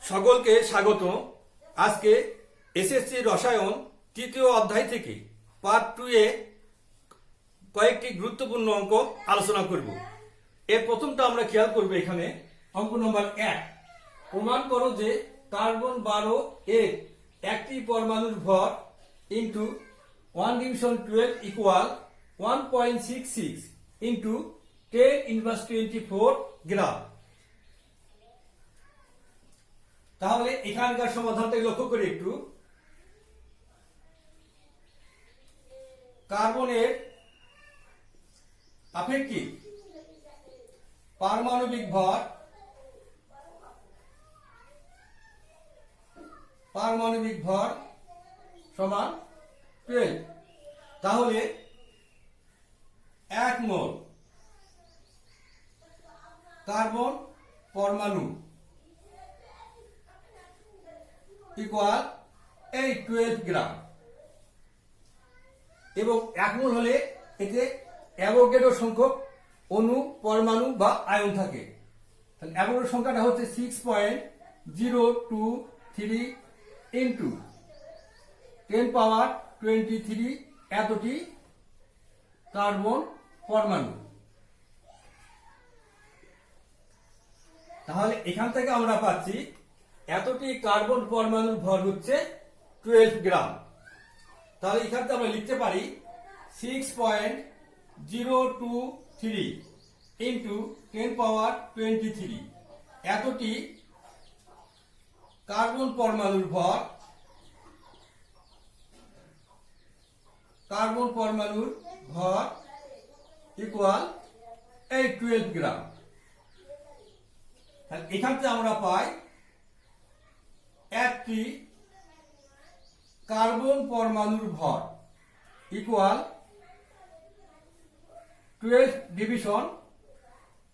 সকলকে স্বাগত। আজকে এসএসসি রসায়ন তৃতীয় অধ্যায় থেকে পার্ট 2 এ কয়েকটি গুরুত্বপূর্ণ অঙ্ক আলোচনা করব। এর প্রথমটা আমরা খেয়াল করব। এখানে অঙ্ক নম্বর 1, প্রমাণ করো যে কার্বন 12 এর একটি পরমাণুর ভর ইন্টু 1 ডিভিশন 12 ইকুয়াল 1.66 ইন্টু 10⁻²4 গ্রাম। তাহলে এখানকার সমাধানটা লক্ষ্য করি একটু। কার্বনের আপেক্ষিক পারমাণবিক ভর সমান 12। তাহলে 1 মোল কার্বন পরমাণু ইকুয়াল এই 12 গ্রাম, এবং 1 মোল হলে এতে অ্যাভোগাড্রো সংখ্যক অণু, পরমাণু বা আয়ন থাকে। তাহলে অ্যাভোগাড্রো সংখ্যাটা হচ্ছে 6.023 ইন্টু 10⁻23 এতটি কার্বন পরমাণু। তাহলে এখান থেকে আমরা পাচ্ছি এতটি কার্বন পরমাণুর ভর হচ্ছে 12 গ্রাম। তাহলে এখান থেকে আমরা লিখতে পারি 6.023 ইন্টু 10⁻23 এতটি কার্বন পরমাণুর ভর ইকুয়াল এই 12 গ্রাম। তাহলে এখান থেকে আমরা পাই একটি কার্বন পরমাণুর ভর ইকুয়াল 12 ডিভিশন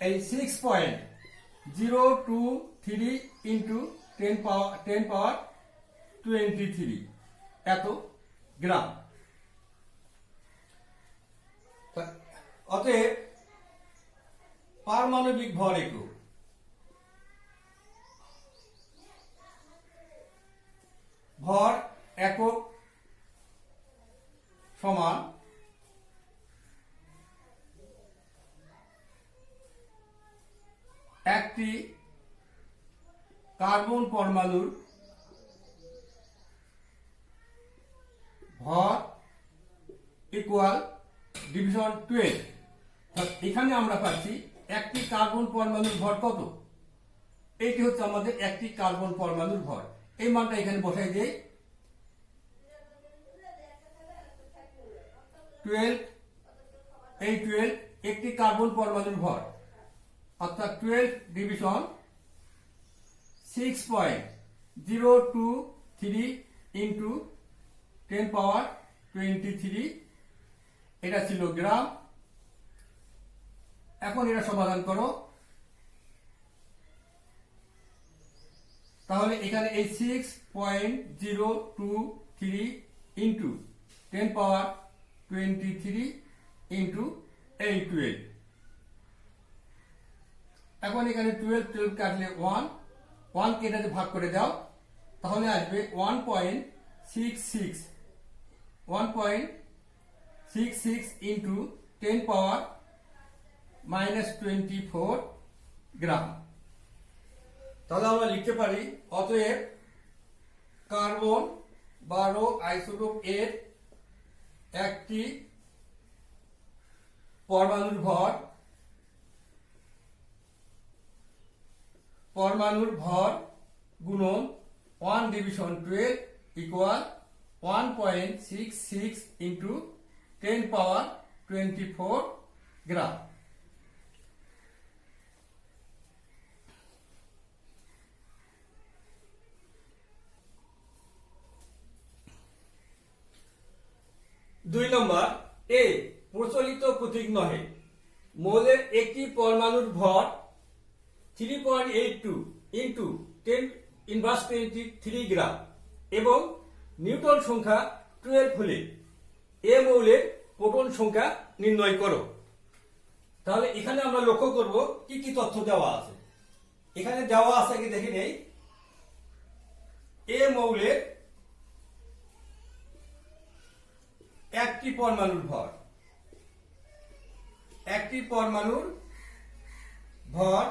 এই 6.023 ইন্টু 10⁻23 এত গ্রাম। অতএব পারমাণবিক ভর একক সমান একটি কার্বন পরমাণুর ভর ইকুয়াল ডিভিশন 12। এখানে আমরা পাচ্ছি একটি কার্বন পরমাণুর ভর কত, এইটি হচ্ছে আমাদের একটি কার্বন পরমাণুর ভর। এই মানটা এখানে বসাই দেই। 12 একটি কার্বন পরমাণুর ভর, অর্থাৎ 12 ডিভিশন 6.023 ইন্টু 10⁻23 এটা ছিল গ্রাম। এখন এটা সমাধান করো। তাহলে এখানে এই 6.023 ইন্টু 10⁻23 ইন্টু এই 12। এখন এখানে 12 কাটলে 1 কে এটাতে ভাগ করে দাও, তাহলে আসবে 1.66 ইন্টু 10⁻24 গ্রাম। তাহলে আমরা লিখতে পারি অতএব কার্বন 12 আইসোটোপ এর একটি পরমাণুর ভর গুণন 1 ডিভিশন 12 ইকুয়াল 1.66 ইন্টু 10⁻24 গ্রাম। দুই নম্বর, এ প্রচলিত প্রতীক নহে। মোলের একটি পরমাণুর ভর 3.82 ইন্টু 10⁻23 গ্রাম এবং নিউটন সংখ্যা 12 হলে এ মৌলের প্রোটন সংখ্যা নির্ণয় করো। তাহলে এখানে আমরা লক্ষ্য করব কি কি তথ্য দেওয়া আছে। এখানে দেওয়া আছে, আগে দেখে নেই। এ মৌলের একটি পরমাণুর ভর, একটি পরমাণুর ভর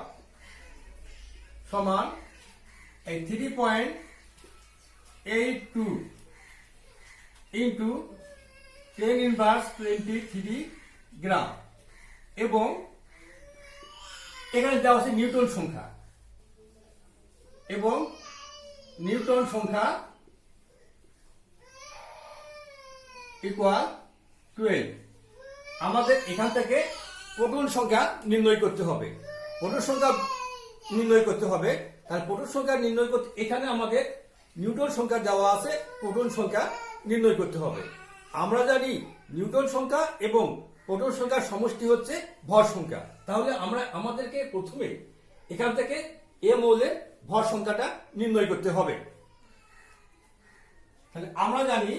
সমান এই 3.82 ইন্টু 10⁻23 গ্রাম, এবং এখানে দেওয়া আছে নিউটন সংখ্যা, এবং নিউটন সংখ্যা ইকুয়াল 12। আমাদের এখান থেকে প্রোটন সংখ্যা নির্ণয় করতে হবে, প্রোটন সংখ্যা নির্ণয় করতে হবে। তার প্রোটন সংখ্যা নির্ণয় করতে এখানে আমাদের নিউটন সংখ্যা দেওয়া আছে, প্রোটন সংখ্যা নির্ণয় করতে হবে। আমরা জানি নিউটন সংখ্যা এবং প্রোটন সংখ্যার সমষ্টি হচ্ছে ভর সংখ্যা। তাহলে আমাদেরকে প্রথমে এখান থেকে এ মৌলের ভর সংখ্যাটা নির্ণয় করতে হবে। তাহলে আমরা জানি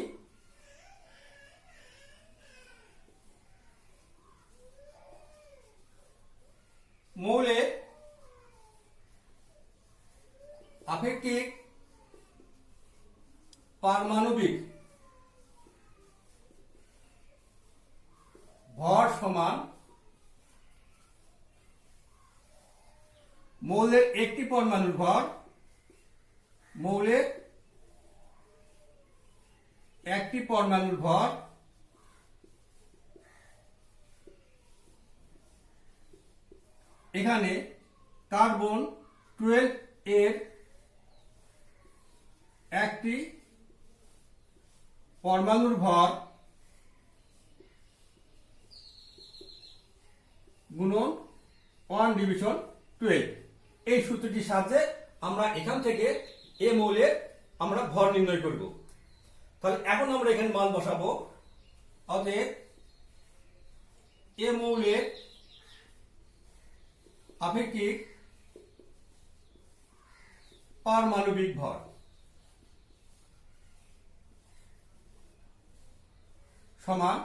মৌলের আপেক্ষিক পারমাণবিক ভর সমান মৌলের একটি পরমাণুর ভর, মৌলের একটি পরমাণুর ভর এখানে কার্বন 12 এর একটি পরমাণুর ভর গুণন 1/12, এই সূত্রটির সাহায্যে আমরা এখান থেকে এ মৌলের আমরা ভর নির্ণয় করব। তাহলে এখন আমরা এখানে মান বসাবো। অতএব এ মৌলের আপেক্ষিক পারমাণবিক ভর সমান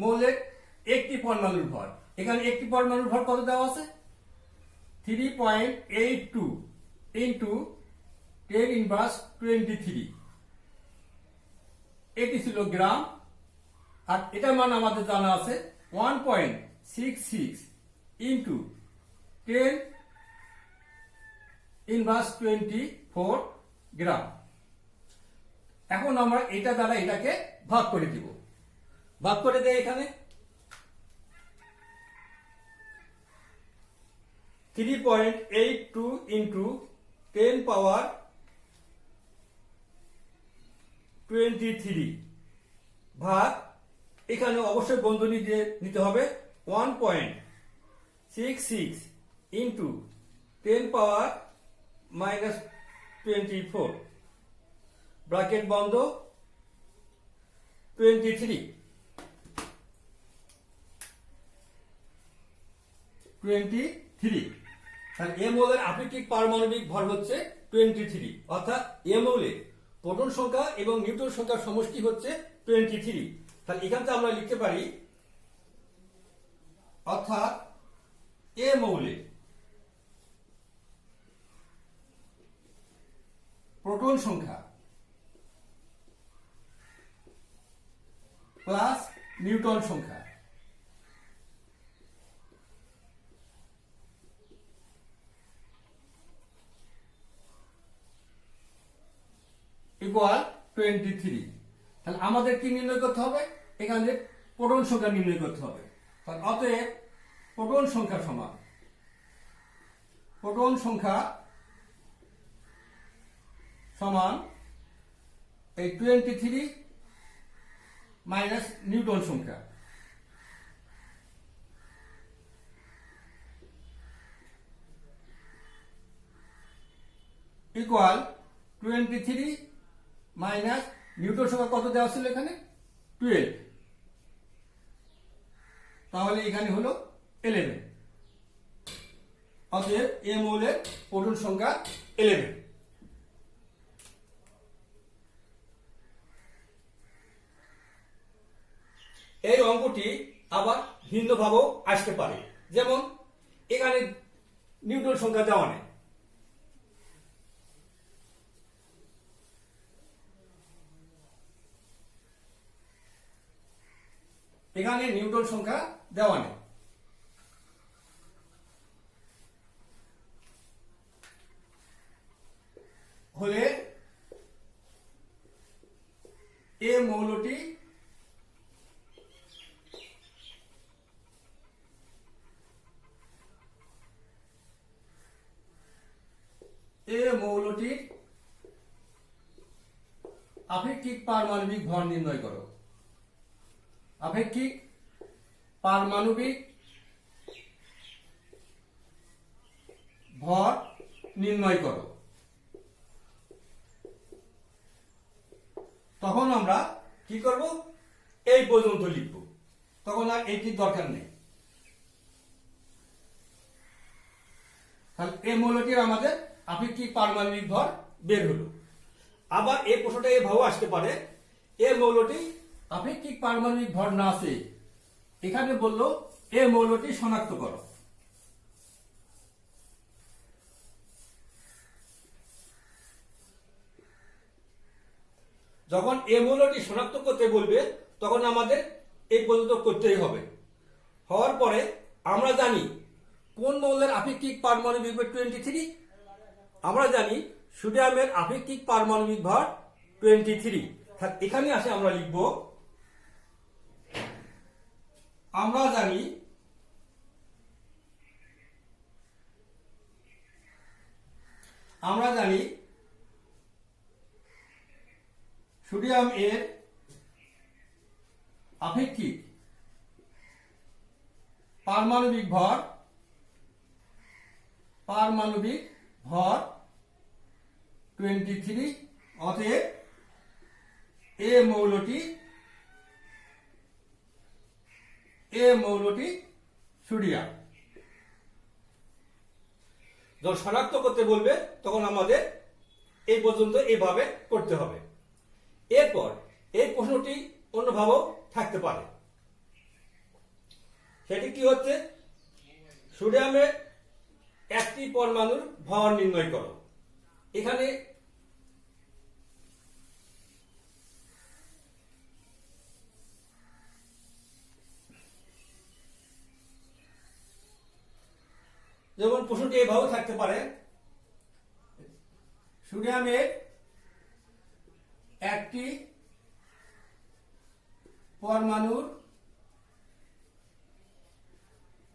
মৌলের একটি পরমাণুর ভর। এখানে একটি পরমাণুর ভর কত দেওয়া আছে? 3.82 ইন্টু 10⁻23। এটি ছিল গ্রাম, আর এটার মান আমাদের জানা আছে 1.66 ইন্টু 10⁻24 গ্রাম। এখন আমরা এটা দ্বারা এটাকে ভাগ করে দিব। ভাগ করে দেয় এখানে 3.82 ইন্টু 10⁻23 ভাগ, এখানে অবশ্যই বন্ধনী দিয়ে নিতে হবে 1.66 ইন্টু 10⁻24 ব্র্যাকেট বন্ধ 23। তাহলে এ মৌলের আপেক্ষিক পারমাণবিক ভর হচ্ছে 23, অর্থাৎ এ মৌলের প্রোটন সংখ্যা এবং নিউটন সংখ্যার সমষ্টি হচ্ছে 23। তাহলে এখান থেকে আমরা লিখতে পারি, অর্থাৎ এ মৌলের প্রোটন সংখ্যা প্লাস নিউটন সংখ্যা ইকুয়াল 23। তাহলে আমাদের কি নির্ণয় করতে হবে? এখানে প্রোটন সংখ্যা নির্ণয় করতে হবে। তাহলে অতএব প্রোটন সংখ্যা সমান প্রোটন সংখ্যা সমান এই 23 মাইনাস নিউটন সংখ্যা ইকুয়াল 23 মাইনাস নিউটন সংখ্যা কত দেওয়া ছিল এখানে 12, তাহলে এখানে হলো 11। অতএব এ মৌলের প্রোটন সংখ্যা 11। এই অঙ্কটি আবার ভিন্নভাবেও আসতে পারে, যেমন এখানে নিউটন সংখ্যা দেওয়া নেই, এখানে নিউটন সংখ্যা দেওয়া নেই। হলে এ মৌলটি মৌলটির আপেক্ষিক পারমাণবিক ভর নির্ণয় করো। আপেক্ষিক পারমাণবিক ভর নির্ণয় করো। তখন আমরা কি করব, এই পর্যন্ত লিখব, তখন আর এইটির দরকার নেই। তাহলে এই মৌলটির আমাদের আপেক্ষিক পারমাণবিক ভর বের হলো। আবার এই প্রশ্নটা এভাবে আসতে পারে, এই মৌলটি আপেক্ষিক পারমাণবিক ভর না আছে, এখানে বললো এই মৌলটি শনাক্ত করো। যখন এই মৌলটি শনাক্ত করতে বলবে তখন আমাদের এই পর্যন্ত করতেই হবে। হওয়ার পরে আমরা জানি কোন মৌলের আপেক্ষিক পারমাণবিক ভর 23, আমরা জানি সোডিয়ামের আপেক্ষিক পারমাণবিক ভর 23। এখানে আসে আমরা লিখব, আমরা জানি সোডিয়াম এর আপেক্ষিক পারমাণবিক ভর 23। অতএব এ মৌলটি সোডিয়াম। যখন শনাক্ত করতে বলবে তখন আমাদের এই পর্যন্ত এইভাবে করতে হবে। এরপর এই প্রশ্নটি অন্যভাবেও থাকতে পারে। সেটি কি হচ্ছে, সোডিয়ামের একটি পরমাণুর ভর নির্ণয় করো। এখানে যেমন প্রশ্নটি এভাবে থাকতে পারে, সোডিয়ামের একটি পরমাণুর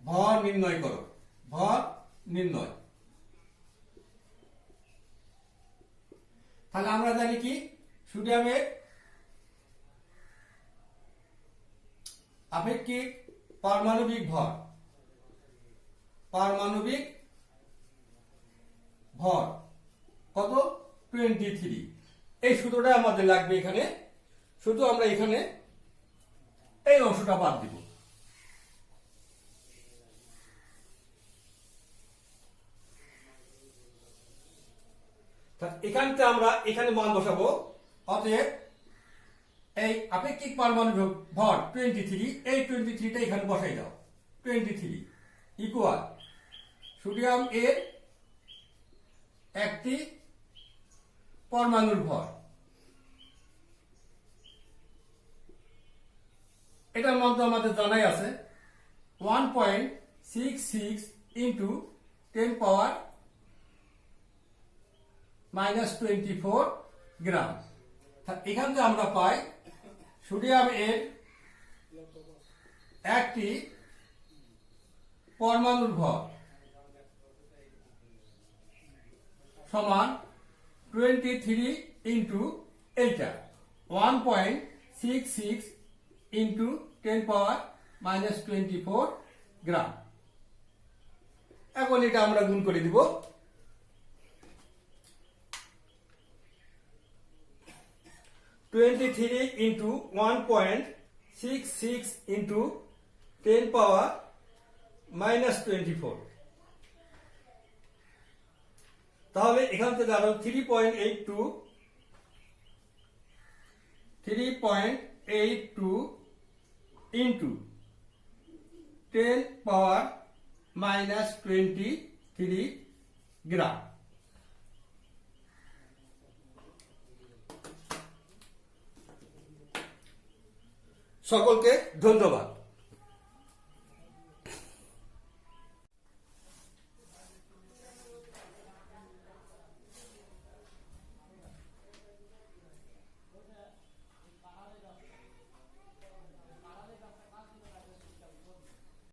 ভর নির্ণয় করো। ভর নির্ণয়, তাহলে আমরা জানি কি সোডিয়ামের আপেক্ষিক পারমাণবিক ভর কত, 23। এই সূত্রটা আমাদের লাগবে এখানে, শুধু আমরা এখানে এই অংশটা বাদ দিব। এখানতে আমরা এখানে মান বসাবো। অতএব এই আপেক্ষিক পারমাণবিক ভর 23, এই 23টা এখানে বসাই দাও। 23 ইকুয়াল সোডিয়াম এর একটি পরমাণুর ভর, এটার মধ্যে আমাদের জানাই আছে 1.66 ইন্টু 10⁻⁻24 গ্রাম। এখান থেকে আমরা পাই সোডিয়াম এর একটি পরমাণুর ভর সমান 23 ইন্টু এইটা 1.66 ইন্টু 10⁻⁻24 গ্রাম। এখন এটা আমরা গুণ করে দিব। 23 ইন্টু 1.66 ইন্টু 10⁻⁻24, তাহলে এখান থেকে আরো 3.82 ইন্টু 10⁻⁻23 গ্রাম। সকলকে ধন্যবাদ।